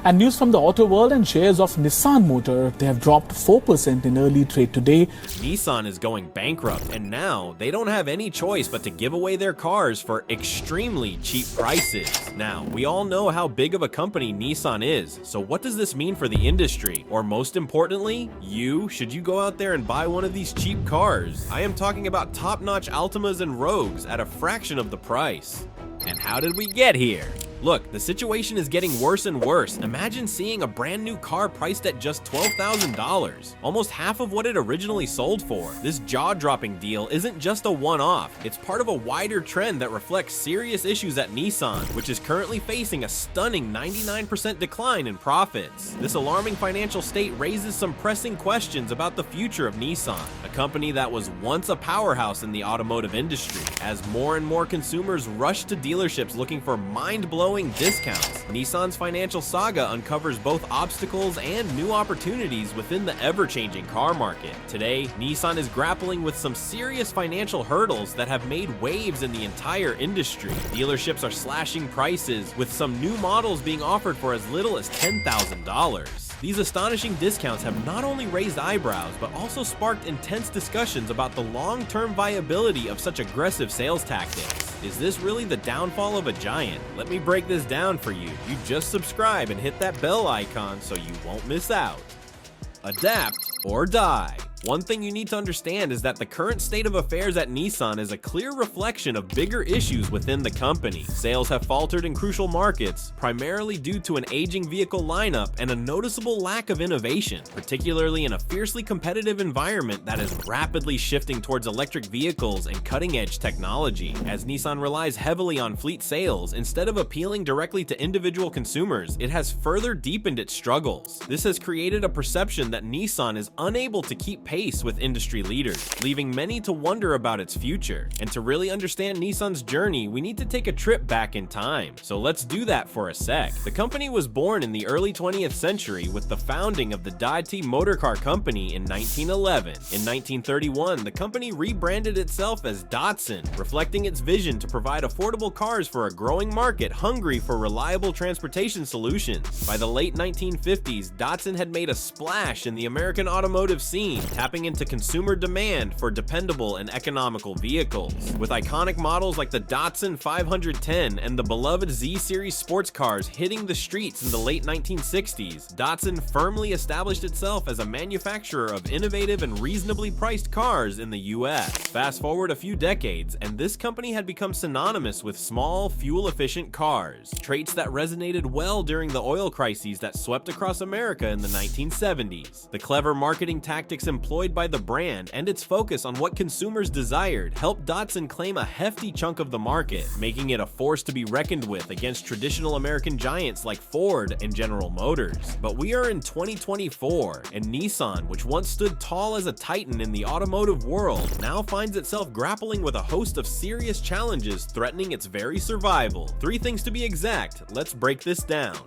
And news from the auto world and shares of Nissan Motor, they have dropped 4% in early trade today. Nissan is going bankrupt, and now they don't have any choice but to give away their cars for extremely cheap prices. Now, we all know how big of a company Nissan is, so what does this mean for the industry? Or most importantly, should you go out there and buy one of these cheap cars? I am talking about top-notch Altimas and Rogues at a fraction of the price. And how did we get here? Look, the situation is getting worse and worse. Imagine seeing a brand new car priced at just $12,000, almost half of what it originally sold for. This jaw-dropping deal isn't just a one-off, it's part of a wider trend that reflects serious issues at Nissan, which is currently facing a stunning 99% decline in profits. This alarming financial state raises some pressing questions about the future of Nissan, a company that was once a powerhouse in the automotive industry. As more and more consumers rush to dealerships looking for mind-blowing discounts, Nissan's financial saga uncovers both obstacles and new opportunities within the ever-changing car market. Today, Nissan is grappling with some serious financial hurdles that have made waves in the entire industry. Dealerships are slashing prices, with some new models being offered for as little as $10,000. These astonishing discounts have not only raised eyebrows, but also sparked intense discussions about the long-term viability of such aggressive sales tactics. Is this really the downfall of a giant? Let me break this down for you. You just subscribe and hit that bell icon so you won't miss out. Adapt or die. One thing you need to understand is that the current state of affairs at Nissan is a clear reflection of bigger issues within the company. Sales have faltered in crucial markets, primarily due to an aging vehicle lineup and a noticeable lack of innovation, particularly in a fiercely competitive environment that is rapidly shifting towards electric vehicles and cutting-edge technology. As Nissan relies heavily on fleet sales, instead of appealing directly to individual consumers, it has further deepened its struggles. This has created a perception that Nissan is unable to keep pace with industry leaders, leaving many to wonder about its future. And to really understand Nissan's journey, we need to take a trip back in time. So let's do that for a sec. The company was born in the early 20th century with the founding of the Daihatsu Motor Car Company in 1911. In 1931, the company rebranded itself as Datsun, reflecting its vision to provide affordable cars for a growing market hungry for reliable transportation solutions. By the late 1950s, Datsun had made a splash in the American automotive scene, tapping into consumer demand for dependable and economical vehicles. With iconic models like the Datsun 510 and the beloved Z-Series sports cars hitting the streets in the late 1960s, Datsun firmly established itself as a manufacturer of innovative and reasonably priced cars in the US. Fast forward a few decades, and this company had become synonymous with small, fuel-efficient cars, traits that resonated well during the oil crises that swept across America in the 1970s. The clever marketing tactics employed by the brand and its focus on what consumers desired helped Datsun claim a hefty chunk of the market, making it a force to be reckoned with against traditional American giants like Ford and General Motors. But we are in 2024, and Nissan, which once stood tall as a titan in the automotive world, now finds itself grappling with a host of serious challenges threatening its very survival. 3 things to be exact. Let's break this down.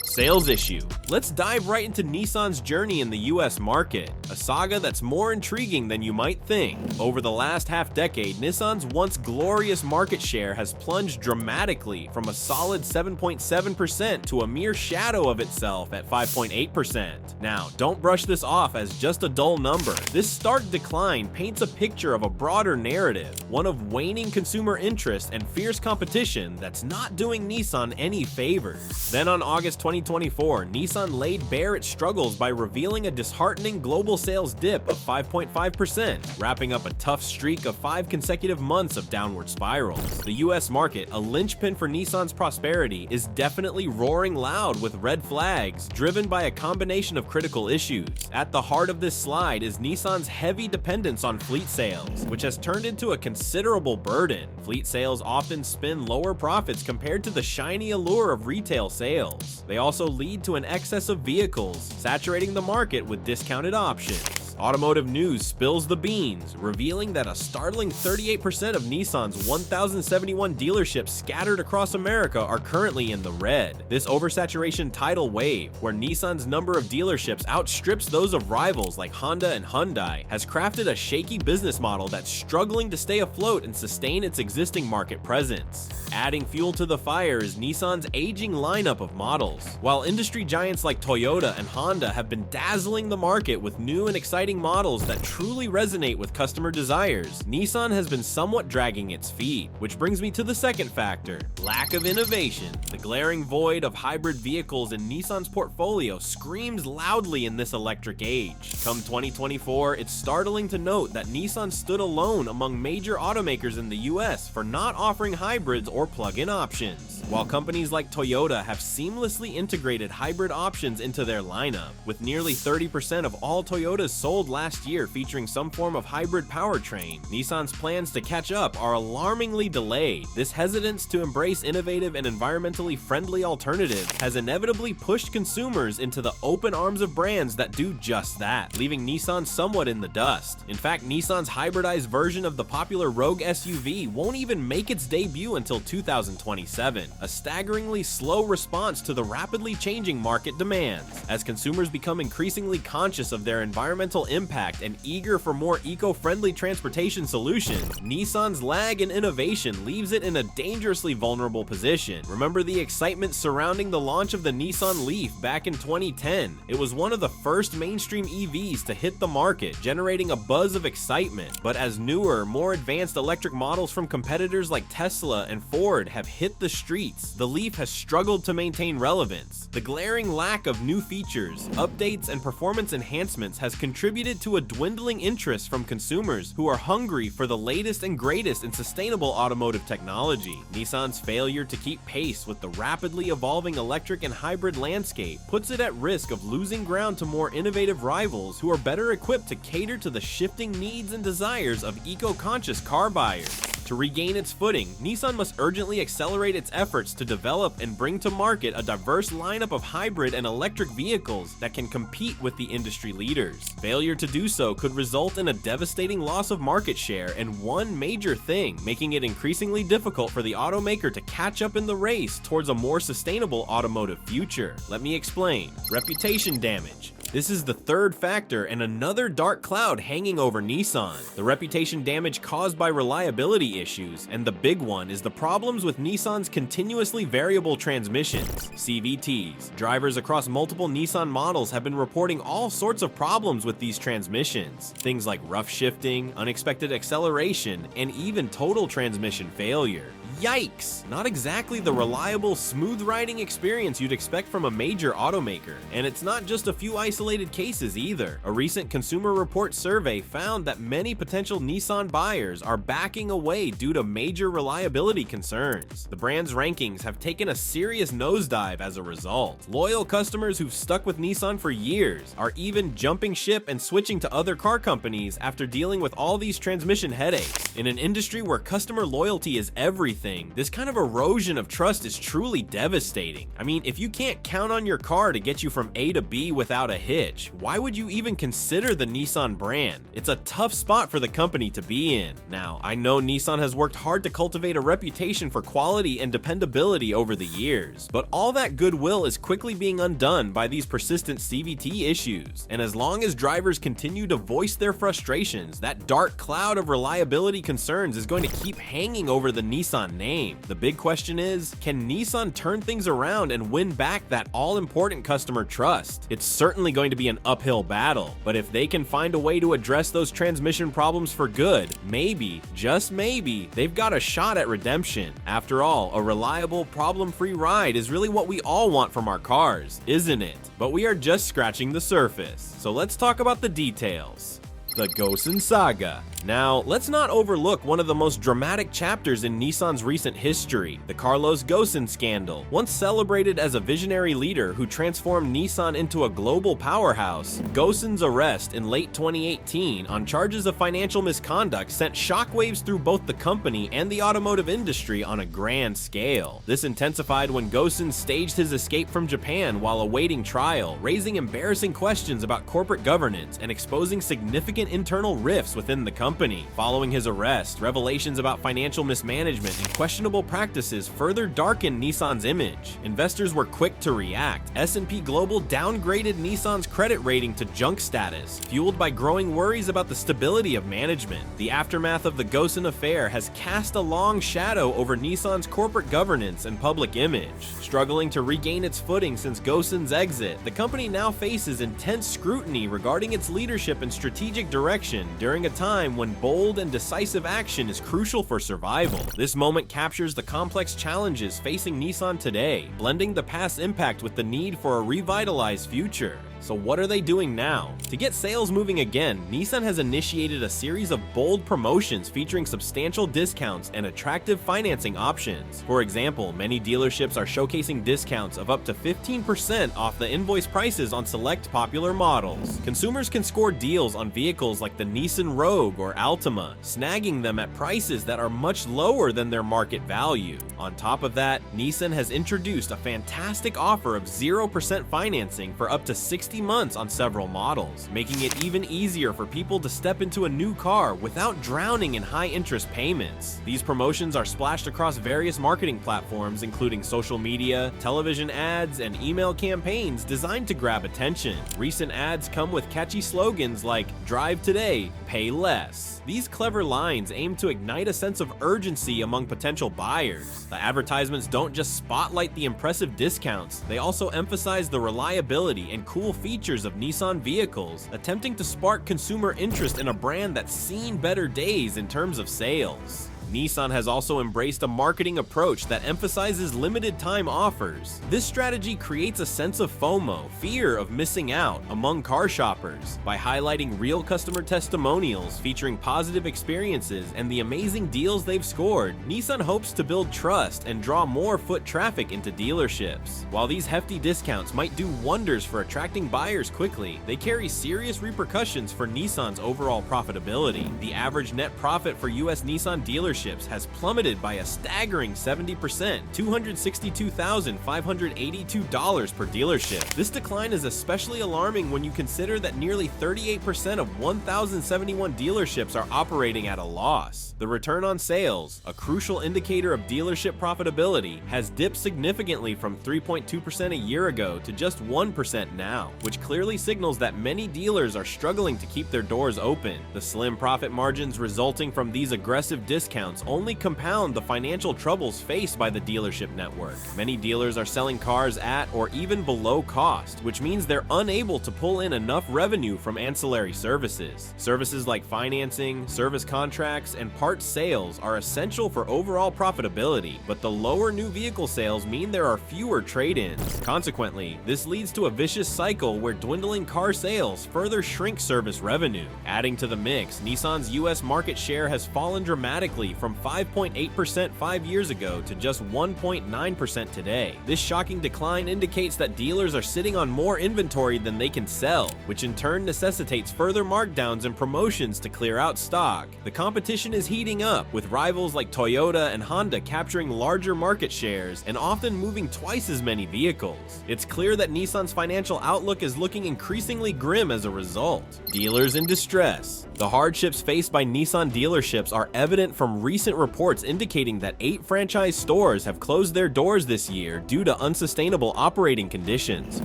Sales issue. Let's dive right into Nissan's journey in the US market, a saga that's more intriguing than you might think. Over the last half-decade, Nissan's once glorious market share has plunged dramatically from a solid 7.7% to a mere shadow of itself at 5.8%. Now, don't brush this off as just a dull number. This stark decline paints a picture of a broader narrative, one of waning consumer interest and fierce competition that's not doing Nissan any favors. Then on August 2024, Nissan laid bare its struggles by revealing a disheartening global sales dip of 5.5%, wrapping up a tough streak of 5 consecutive months of downward spirals. The US market, a linchpin for Nissan's prosperity, is definitely roaring loud with red flags, driven by a combination of critical issues. At the heart of this slide is Nissan's heavy dependence on fleet sales, which has turned into a considerable burden. Fleet sales often spin lower profits compared to the shiny allure of retail sales. They also lead to an excess of vehicles, saturating the market with discounted options. Automotive News spills the beans, revealing that a startling 38% of Nissan's 1,071 dealerships scattered across America are currently in the red. This oversaturation tidal wave, where Nissan's number of dealerships outstrips those of rivals like Honda and Hyundai, has crafted a shaky business model that's struggling to stay afloat and sustain its existing market presence. Adding fuel to the fire is Nissan's aging lineup of models. While industry giants like Toyota and Honda have been dazzling the market with new and exciting models that truly resonate with customer desires, Nissan has been somewhat dragging its feet. Which brings me to the second factor: lack of innovation. The glaring void of hybrid vehicles in Nissan's portfolio screams loudly in this electric age. Come 2024, it's startling to note that Nissan stood alone among major automakers in the US for not offering hybrids or plug-in options, while companies like Toyota have seamlessly integrated hybrid options into their lineup, with nearly 30% of all Toyotas sold last year featuring some form of hybrid powertrain. Nissan's plans to catch up are alarmingly delayed. This hesitance to embrace innovative and environmentally friendly alternatives has inevitably pushed consumers into the open arms of brands that do just that, leaving Nissan somewhat in the dust. In fact, Nissan's hybridized version of the popular Rogue SUV won't even make its debut until 2027, a staggeringly slow response to the rapidly changing market demands. As consumers become increasingly conscious of their environmental impact and eager for more eco-friendly transportation solutions, Nissan's lag in innovation leaves it in a dangerously vulnerable position. Remember the excitement surrounding the launch of the Nissan Leaf back in 2010? It was one of the first mainstream EVs to hit the market, generating a buzz of excitement. But as newer, more advanced electric models from competitors like Tesla and Ford have hit the streets, the Leaf has struggled to maintain relevance. The glaring lack of new features, updates, and performance enhancements has contributed to a dwindling interest from consumers who are hungry for the latest and greatest in sustainable automotive technology. Nissan's failure to keep pace with the rapidly evolving electric and hybrid landscape puts it at risk of losing ground to more innovative rivals who are better equipped to cater to the shifting needs and desires of eco-conscious car buyers. To regain its footing, Nissan must urgently accelerate its efforts to develop and bring to market a diverse lineup of hybrid and electric vehicles that can compete with the industry leaders. Failure to do so could result in a devastating loss of market share and one major thing, making it increasingly difficult for the automaker to catch up in the race towards a more sustainable automotive future. Let me explain. Reputation damage. This is the third factor and another dark cloud hanging over Nissan. The reputation damage caused by reliability issues, and the big one is the problems with Nissan's continuously variable transmissions, CVTs. Drivers across multiple Nissan models have been reporting all sorts of problems with these transmissions. Things like rough shifting, unexpected acceleration, and even total transmission failure. Yikes! Not exactly the reliable, smooth riding experience you'd expect from a major automaker. And it's not just a few isolated cases either. A recent Consumer Reports survey found that many potential Nissan buyers are backing away due to major reliability concerns. The brand's rankings have taken a serious nosedive as a result. Loyal customers who've stuck with Nissan for years are even jumping ship and switching to other car companies after dealing with all these transmission headaches. In an industry where customer loyalty is everything, this kind of erosion of trust is truly devastating. I mean, if you can't count on your car to get you from A to B without a hitch, why would you even consider the Nissan brand? It's a tough spot for the company to be in. Now, I know Nissan has worked hard to cultivate a reputation for quality and dependability over the years, but all that goodwill is quickly being undone by these persistent CVT issues. And as long as drivers continue to voice their frustrations, that dark cloud of reliability concerns is going to keep hanging over the Nissan name. The big question is, can Nissan turn things around and win back that all-important customer trust? It's certainly going to be an uphill battle, but if they can find a way to address those transmission problems for good, maybe, just maybe, they've got a shot at redemption. After all, a reliable, problem-free ride is really what we all want from our cars, isn't it? But we are just scratching the surface, so let's talk about the details. the Ghost and Saga. Now, let's not overlook one of the most dramatic chapters in Nissan's recent history, the Carlos Ghosn scandal. Once celebrated as a visionary leader who transformed Nissan into a global powerhouse, Ghosn's arrest in late 2018 on charges of financial misconduct sent shockwaves through both the company and the automotive industry on a grand scale. This intensified when Ghosn staged his escape from Japan while awaiting trial, raising embarrassing questions about corporate governance and exposing significant internal rifts within the company. Following his arrest, revelations about financial mismanagement and questionable practices further darkened Nissan's image. Investors were quick to react. S&P Global downgraded Nissan's credit rating to junk status, fueled by growing worries about the stability of management. The aftermath of the Ghosn affair has cast a long shadow over Nissan's corporate governance and public image. Struggling to regain its footing since Ghosn's exit, the company now faces intense scrutiny regarding its leadership and strategic direction during a time when bold and decisive action is crucial for survival. This moment captures the complex challenges facing Nissan today, blending the past's impact with the need for a revitalized future. So what are they doing now? To get sales moving again, Nissan has initiated a series of bold promotions featuring substantial discounts and attractive financing options. For example, many dealerships are showcasing discounts of up to 15% off the invoice prices on select popular models. Consumers can score deals on vehicles like the Nissan Rogue or Altima, snagging them at prices that are much lower than their market value. On top of that, Nissan has introduced a fantastic offer of 0% financing for up to 60 months on several models, making it even easier for people to step into a new car without drowning in high interest payments. These promotions are splashed across various marketing platforms, including social media, television ads, and email campaigns designed to grab attention. Recent ads come with catchy slogans like "Drive today, pay less." These clever lines aim to ignite a sense of urgency among potential buyers. The advertisements don't just spotlight the impressive discounts, they also emphasize the reliability and cool features of Nissan vehicles, attempting to spark consumer interest in a brand that's seen better days in terms of sales. Nissan has also embraced a marketing approach that emphasizes limited time offers. This strategy creates a sense of FOMO, fear of missing out, among car shoppers. By highlighting real customer testimonials featuring positive experiences and the amazing deals they've scored, Nissan hopes to build trust and draw more foot traffic into dealerships. While these hefty discounts might do wonders for attracting buyers quickly, they carry serious repercussions for Nissan's overall profitability. The average net profit for US Nissan dealerships has plummeted by a staggering 70%, $262,582 per dealership. This decline is especially alarming when you consider that nearly 38% of 1,071 dealerships are operating at a loss. The return on sales, a crucial indicator of dealership profitability, has dipped significantly from 3.2% a year ago to just 1% now, which clearly signals that many dealers are struggling to keep their doors open. The slim profit margins resulting from these aggressive discounts only compound the financial troubles faced by the dealership network. Many dealers are selling cars at or even below cost, which means they're unable to pull in enough revenue from ancillary services. Services like financing, service contracts, and parts sales are essential for overall profitability, but the lower new vehicle sales mean there are fewer trade-ins. Consequently, this leads to a vicious cycle where dwindling car sales further shrink service revenue. Adding to the mix, Nissan's US market share has fallen dramatically from 5.8% 5 years ago to just 1.9% today. This shocking decline indicates that dealers are sitting on more inventory than they can sell, which in turn necessitates further markdowns and promotions to clear out stock. The competition is heating up, with rivals like Toyota and Honda capturing larger market shares and often moving twice as many vehicles. It's clear that Nissan's financial outlook is looking increasingly grim as a result. Dealers in distress. The hardships faced by Nissan dealerships are evident from recent reports indicating that 8 franchise stores have closed their doors this year due to unsustainable operating conditions.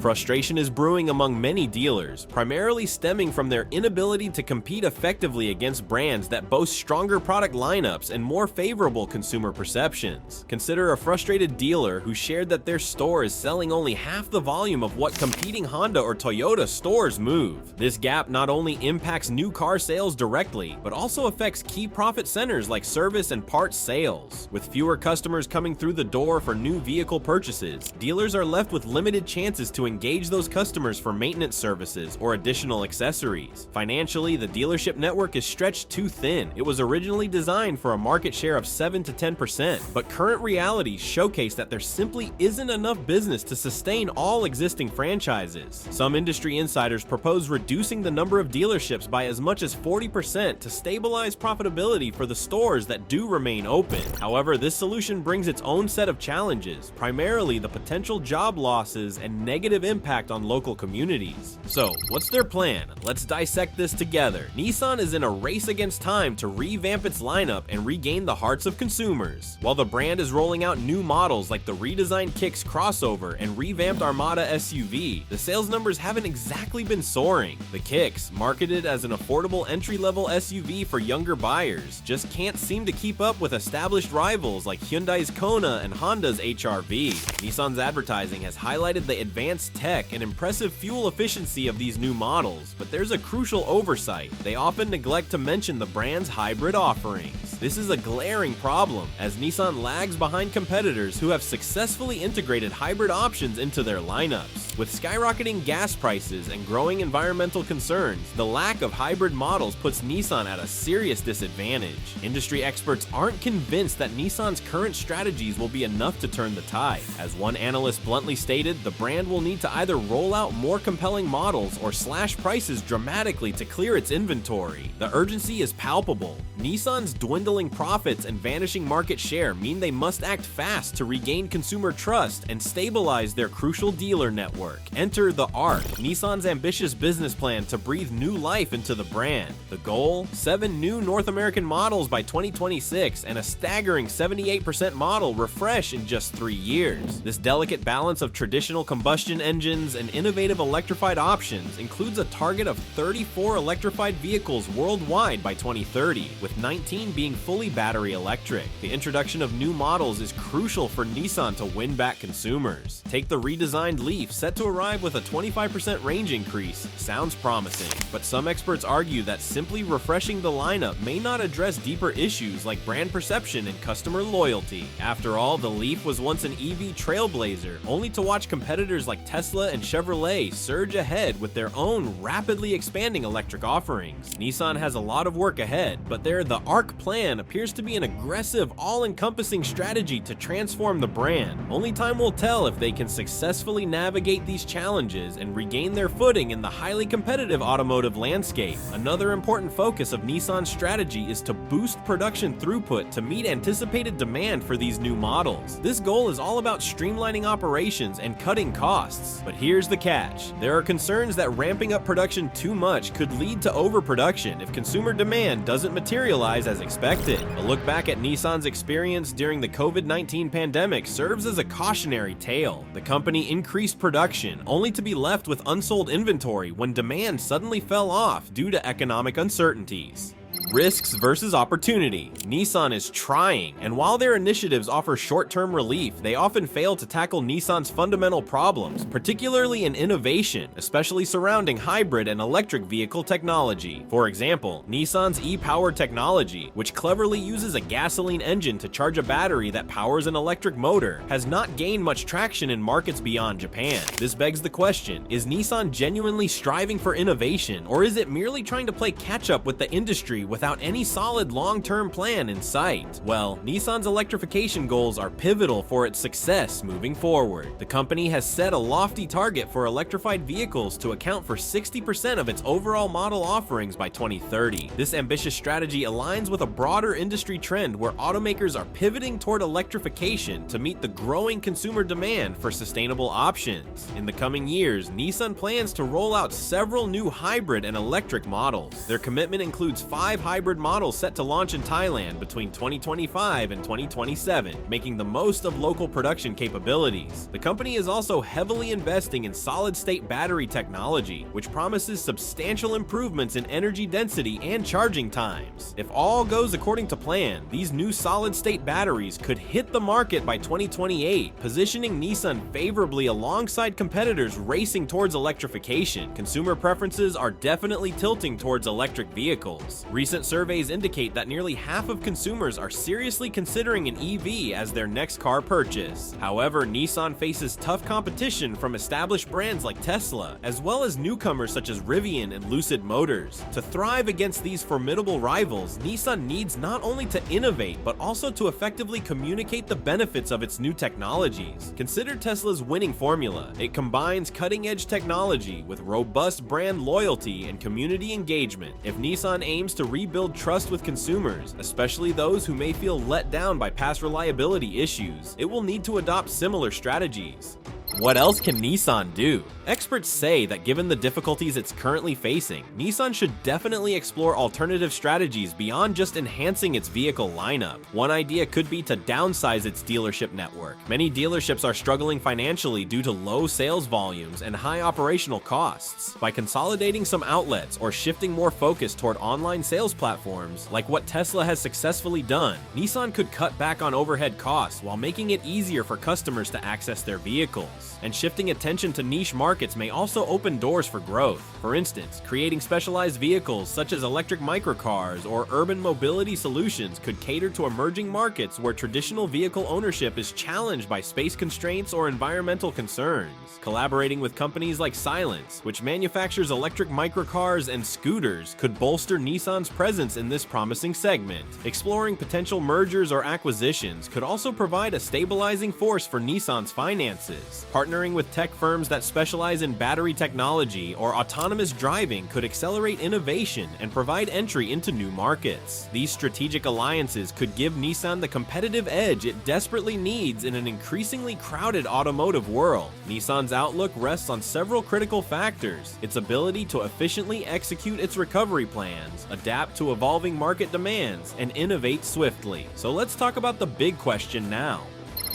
Frustration is brewing among many dealers, primarily stemming from their inability to compete effectively against brands that boast stronger product lineups and more favorable consumer perceptions. Consider a frustrated dealer who shared that their store is selling only half the volume of what competing Honda or Toyota stores move. This gap not only impacts new car sales directly, but also affects key profit centers like service service and parts sales. With fewer customers coming through the door for new vehicle purchases, dealers are left with limited chances to engage those customers for maintenance services or additional accessories. Financially, the dealership network is stretched too thin. It was originally designed for a market share of 7 to 10%, but current realities showcase that there simply isn't enough business to sustain all existing franchises. Some industry insiders propose reducing the number of dealerships by as much as 40% to stabilize profitability for the stores that do remain open. However, this solution brings its own set of challenges, primarily the potential job losses and negative impact on local communities. So, what's their plan? Let's dissect this together. Nissan is in a race against time to revamp its lineup and regain the hearts of consumers. While the brand is rolling out new models like the redesigned Kicks crossover and revamped Armada SUV, the sales numbers haven't exactly been soaring. The Kicks, marketed as an affordable entry-level SUV for younger buyers, just can't seem to keep up with established rivals like Hyundai's Kona and Honda's HR-V. Nissan's advertising has highlighted the advanced tech and impressive fuel efficiency of these new models, but there's a crucial oversight. They often neglect to mention the brand's hybrid offerings. This is a glaring problem, as Nissan lags behind competitors who have successfully integrated hybrid options into their lineups. With skyrocketing gas prices and growing environmental concerns, the lack of hybrid models puts Nissan at a serious disadvantage. Industry experts aren't convinced that Nissan's current strategies will be enough to turn the tide. As one analyst bluntly stated, the brand will need to either roll out more compelling models or slash prices dramatically to clear its inventory. The urgency is palpable. Nissan's dwindling profits and vanishing market share mean they must act fast to regain consumer trust and stabilize their crucial dealer network. Enter the ARC, Nissan's ambitious business plan to breathe new life into the brand. The goal? 7 new North American models by 2026 and a staggering 78% model refresh in just 3 years. This delicate balance of traditional combustion engines and innovative electrified options includes a target of 34 electrified vehicles worldwide by 2030, with 19 being fully battery electric. The introduction of new models is crucial for Nissan to win back consumers. Take the redesigned Leaf, set to arrive with a 25% range increase. Sounds promising, but some experts argue that simply refreshing the lineup may not address deeper issues like brand perception and customer loyalty. After all, the Leaf was once an EV trailblazer, only to watch competitors like Tesla and Chevrolet surge ahead with their own rapidly expanding electric offerings. Nissan has a lot of work ahead, but the ARC plan appears to be an aggressive, all-encompassing strategy to transform the brand. Only time will tell if they can successfully navigate these challenges and regain their footing in the highly competitive automotive landscape. Another important focus of Nissan's strategy is to boost production throughput to meet anticipated demand for these new models. This goal is all about streamlining operations and cutting costs. But here's the catch. There are concerns that ramping up production too much could lead to overproduction if consumer demand doesn't materialize as expected. A look back at Nissan's experience during the COVID-19 pandemic serves as a cautionary tale. The company increased production, only to be left with unsold inventory when demand suddenly fell off due to economic uncertainties. Risks versus opportunity. Nissan is trying, and while their initiatives offer short-term relief, they often fail to tackle Nissan's fundamental problems, particularly in innovation, especially surrounding hybrid and electric vehicle technology. For example, Nissan's e-Power technology, which cleverly uses a gasoline engine to charge a battery that powers an electric motor, has not gained much traction in markets beyond Japan. This begs the question, is Nissan genuinely striving for innovation, or is it merely trying to play catch-up with the industry without any solid long-term plan in sight? Well, Nissan's electrification goals are pivotal for its success moving forward. The company has set a lofty target for electrified vehicles to account for 60% of its overall model offerings by 2030. This ambitious strategy aligns with a broader industry trend where automakers are pivoting toward electrification to meet the growing consumer demand for sustainable options. In the coming years, Nissan plans to roll out several new hybrid and electric models. Their commitment includes 5 hybrid models set to launch in Thailand between 2025 and 2027, making the most of local production capabilities. The company is also heavily investing in solid-state battery technology, which promises substantial improvements in energy density and charging times. If all goes according to plan, these new solid-state batteries could hit the market by 2028, positioning Nissan favorably alongside competitors racing towards electrification. Consumer preferences are definitely tilting towards electric vehicles. Recent surveys indicate that nearly half of consumers are seriously considering an EV as their next car purchase. However, Nissan faces tough competition from established brands like Tesla, as well as newcomers such as Rivian and Lucid Motors. To thrive against these formidable rivals, Nissan needs not only to innovate, but also to effectively communicate the benefits of its new technologies. Consider Tesla's winning formula. It combines cutting-edge technology with robust brand loyalty and community engagement. If Nissan aims to rebuild trust with consumers, especially those who may feel let down by past reliability issues, it will need to adopt similar strategies. What else can Nissan do? Experts say that given the difficulties it's currently facing, Nissan should definitely explore alternative strategies beyond just enhancing its vehicle lineup. One idea could be to downsize its dealership network. Many dealerships are struggling financially due to low sales volumes and high operational costs. By consolidating some outlets or shifting more focus toward online sales platforms, like what Tesla has successfully done, Nissan could cut back on overhead costs while making it easier for customers to access their vehicles. And shifting attention to niche markets may also open doors for growth. For instance, creating specialized vehicles such as electric microcars or urban mobility solutions could cater to emerging markets where traditional vehicle ownership is challenged by space constraints or environmental concerns. Collaborating with companies like Silence, which manufactures electric microcars and scooters, could bolster Nissan's presence in this promising segment. Exploring potential mergers or acquisitions could also provide a stabilizing force for Nissan's finances. Partnering with tech firms that specialize in battery technology or autonomous driving could accelerate innovation and provide entry into new markets. These strategic alliances could give Nissan the competitive edge it desperately needs in an increasingly crowded automotive world. Nissan's outlook rests on several critical factors: its ability to efficiently execute its recovery plans, adapt to evolving market demands, and innovate swiftly. So let's talk about the big question now: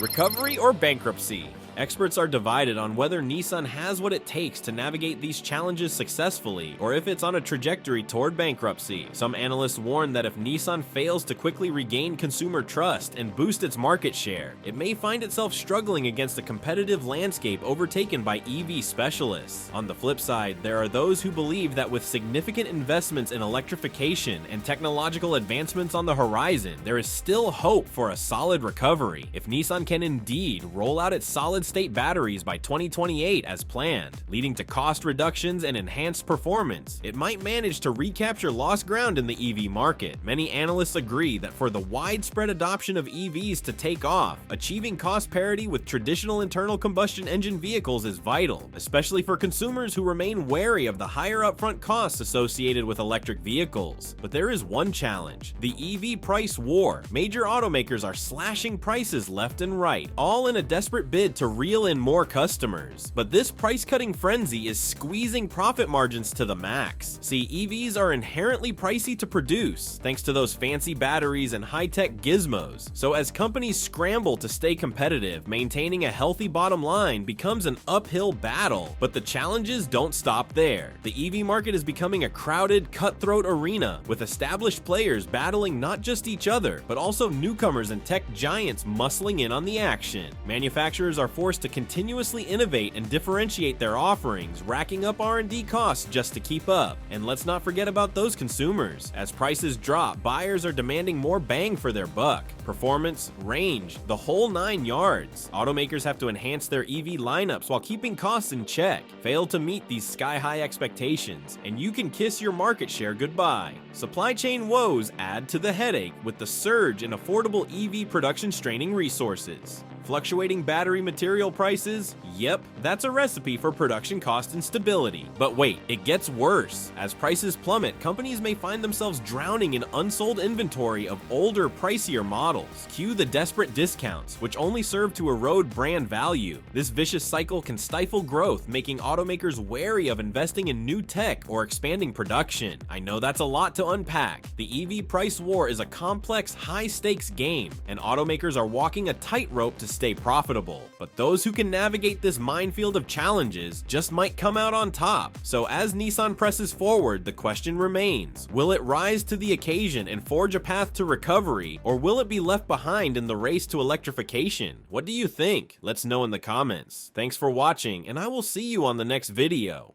recovery or bankruptcy? Experts are divided on whether Nissan has what it takes to navigate these challenges successfully, or if it's on a trajectory toward bankruptcy. Some analysts warn that if Nissan fails to quickly regain consumer trust and boost its market share, it may find itself struggling against a competitive landscape overtaken by EV specialists. On the flip side, there are those who believe that with significant investments in electrification and technological advancements on the horizon, there is still hope for a solid recovery. If Nissan can indeed roll out its solid-state batteries by 2028 as planned, leading to cost reductions and enhanced performance, it might manage to recapture lost ground in the EV market. Many analysts agree that for the widespread adoption of EVs to take off, achieving cost parity with traditional internal combustion engine vehicles is vital, especially for consumers who remain wary of the higher upfront costs associated with electric vehicles. But there is one challenge: the EV price war. Major automakers are slashing prices left and right, all in a desperate bid to reel in more customers. But this price-cutting frenzy is squeezing profit margins to the max. See, EVs are inherently pricey to produce, thanks to those fancy batteries and high-tech gizmos. So as companies scramble to stay competitive, maintaining a healthy bottom line becomes an uphill battle. But the challenges don't stop there. The EV market is becoming a crowded, cutthroat arena, with established players battling not just each other, but also newcomers and tech giants muscling in on the action. Manufacturers are forced to continuously innovate and differentiate their offerings, racking up R&D costs just to keep up. And let's not forget about those consumers. As prices drop, buyers are demanding more bang for their buck. Performance, range, the whole 9 yards. Automakers have to enhance their EV lineups while keeping costs in check. Fail to meet these sky-high expectations, and you can kiss your market share goodbye. Supply chain woes add to the headache with the surge in affordable EV production straining resources. Fluctuating battery material prices? Yep, that's a recipe for production cost instability. But wait, it gets worse. As prices plummet, companies may find themselves drowning in unsold inventory of older, pricier models. Cue the desperate discounts, which only serve to erode brand value. This vicious cycle can stifle growth, making automakers wary of investing in new tech or expanding production. I know that's a lot to unpack. The EV price war is a complex, high-stakes game, and automakers are walking a tightrope to stay profitable. But those who can navigate this minefield of challenges just might come out on top. So as Nissan presses forward, the question remains: will it rise to the occasion and forge a path to recovery, or will it be left behind in the race to electrification? What do you think? Let's know in the comments. Thanks for watching, and I will see you on the next video.